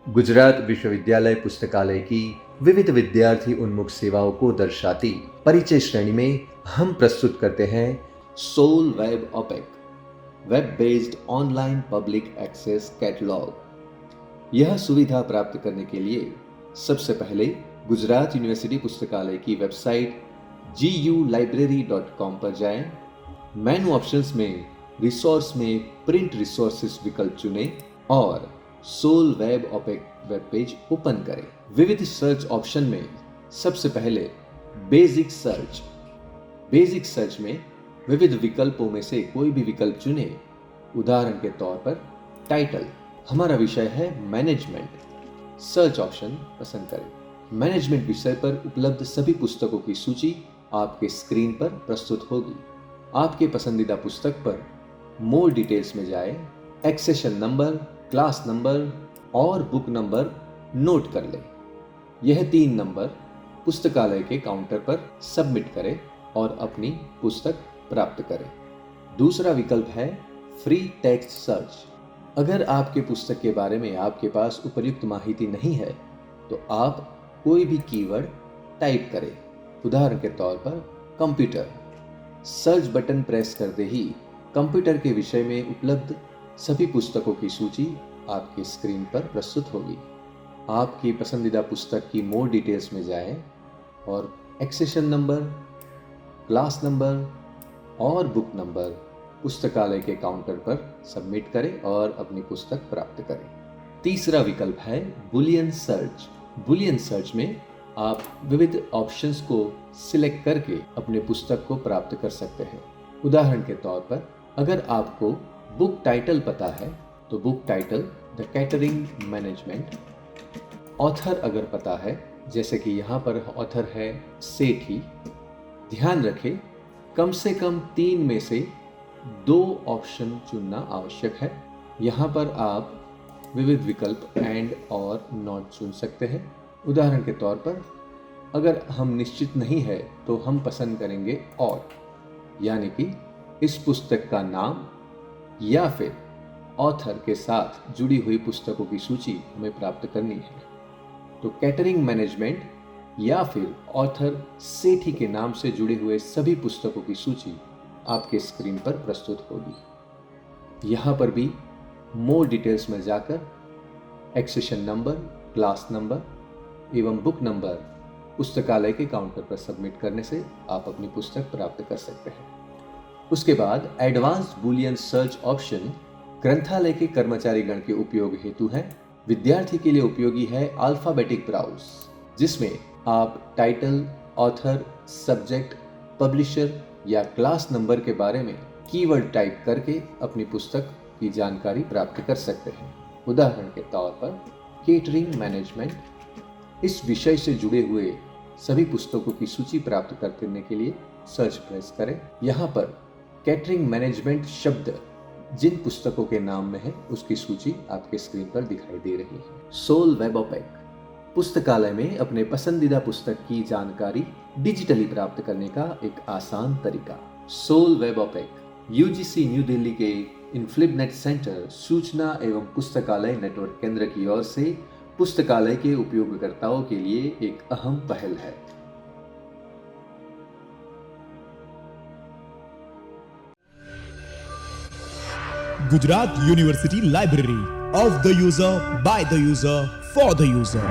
गुजरात विश्वविद्यालय पुस्तकालय की विविध विद्यार्थी उन्मुख सेवाओं को दर्शाती परिचय श्रेणी में हम प्रस्तुत करते हैं SOUL web OPAC, web based online public access catalogue. यह सुविधा प्राप्त करने के लिए सबसे पहले गुजरात यूनिवर्सिटी पुस्तकालय की वेबसाइट gulibrary.com पर जाएं। मेनू ऑप्शंस में रिसोर्स में प्रिंट रिसोर्सेस विकल्प चुनें और SOUL web OPAC web page open करें। विविध सर्च ऑप्शन में सबसे पहले बेसिक सर्च में विविध विकल्पों में से कोई भी विकल्प चुनें। उदाहरण के तौर पर टाइटल, हमारा विषय है मैनेजमेंट, सर्च ऑप्शन पसंद करें। मैनेजमेंट विषय पर उपलब्ध सभी पुस्तकों की सूची आपके स्क्रीन पर प्रस्तुत होगी। आपके पसंदीदा पुस्तक पर मोर डिटेल्स में जाएं, एक्सेशन नंबर, क्लास नंबर और बुक नंबर नोट कर लें। यह 3 नंबर पुस्तकालय के काउंटर पर सबमिट करें और अपनी पुस्तक प्राप्त करें। दूसरा विकल्प है फ्री टेक्स्ट सर्च। अगर आपके पुस्तक के बारे में आपके पास उपयुक्त माहिती नहीं है तो आप कोई भी कीवर्ड टाइप करें। उदाहरण के तौर पर कंप्यूटर। सर्च बटन प्रेस करते ही कंप्यूटर के विषय में उपलब्ध सभी पुस्तकों की सूची आपकी स्क्रीन पर प्रस्तुत होगी। आपकी पसंदीदा पुस्तक की मोर डिटेल्स में जाएं और एक्सेशन नंबर, क्लास नंबर और बुक नंबर पुस्तकालय के काउंटर पर सबमिट करें और अपनी पुस्तक प्राप्त करें। तीसरा विकल्प है बुलियन सर्च। बुलियन सर्च में आप विविध ऑप्शंस को सिलेक्ट करके अपने पुस्तक को प्राप्त कर सकते हैं। उदाहरण के तौर पर अगर आपको बुक टाइटल पता है तो book title the catering management. Author अगर पता है, जैसे कि यहाँ पर ऑथर है सेठी। ध्यान रखें, कम से कम 3 में से 2 ऑप्शन चुनना आवश्यक है। यहाँ पर आप विविध विकल्प एंड और नॉट चुन सकते हैं। उदाहरण के तौर पर अगर हम निश्चित नहीं है तो हम पसंद करेंगे और, यानी कि इस पुस्तक का नाम या फिर ऑथर के साथ जुड़ी हुई पुस्तकों की सूची हमें प्राप्त करनी है तो कैटरिंग मैनेजमेंट या फिर ऑथर सेठी के नाम से जुड़े हुए सभी पुस्तकों की सूची आपके स्क्रीन पर प्रस्तुत होगी। यहाँ पर भी मोर डिटेल्स में जाकर एक्सेशन नंबर, क्लास नंबर एवं बुक नंबर पुस्तकालय के काउंटर पर सबमिट करने से आप अपनी पुस्तक प्राप्त कर सकते हैं। उसके बाद एडवांस्ड बुलियन सर्च ऑप्शन ग्रंथालय के कर्मचारी गण के उपयोग हेतु है। विद्यार्थी के लिए उपयोगी है अल्फाबेटिक ब्राउज, जिसमें आप टाइटल, ऑथर, सब्जेक्ट, पब्लिशर या क्लास नंबर के बारे में कीवर्ड टाइप करके अपनी पुस्तक की जानकारी प्राप्त कर सकते हैं। उदाहरण के तौर पर केटरिंग मैनेजमेंट। इस विषय से जुड़े हुए सभी पुस्तकों की सूची प्राप्त करने के लिए सर्च प्रेस करें। यहाँ पर कैटरिंग मैनेजमेंट शब्द जिन पुस्तकों के नाम में है उसकी सूची आपके स्क्रीन पर दिखाई दे रही है। सोल वेब ओपेक, पुस्तकालय में अपने पसंदीदा पुस्तक की जानकारी डिजिटली प्राप्त करने का एक आसान तरीका। SOUL web OPAC UGC New Delhi के इन्फ्लिबनेट सेंटर सूचना एवं पुस्तकालय नेटवर्क केंद्र की ओर से पुस्तकालय के उपयोगकर्ताओं के लिए एक अहम पहल है। Gujarat University Library, of the user, by the user, for the user.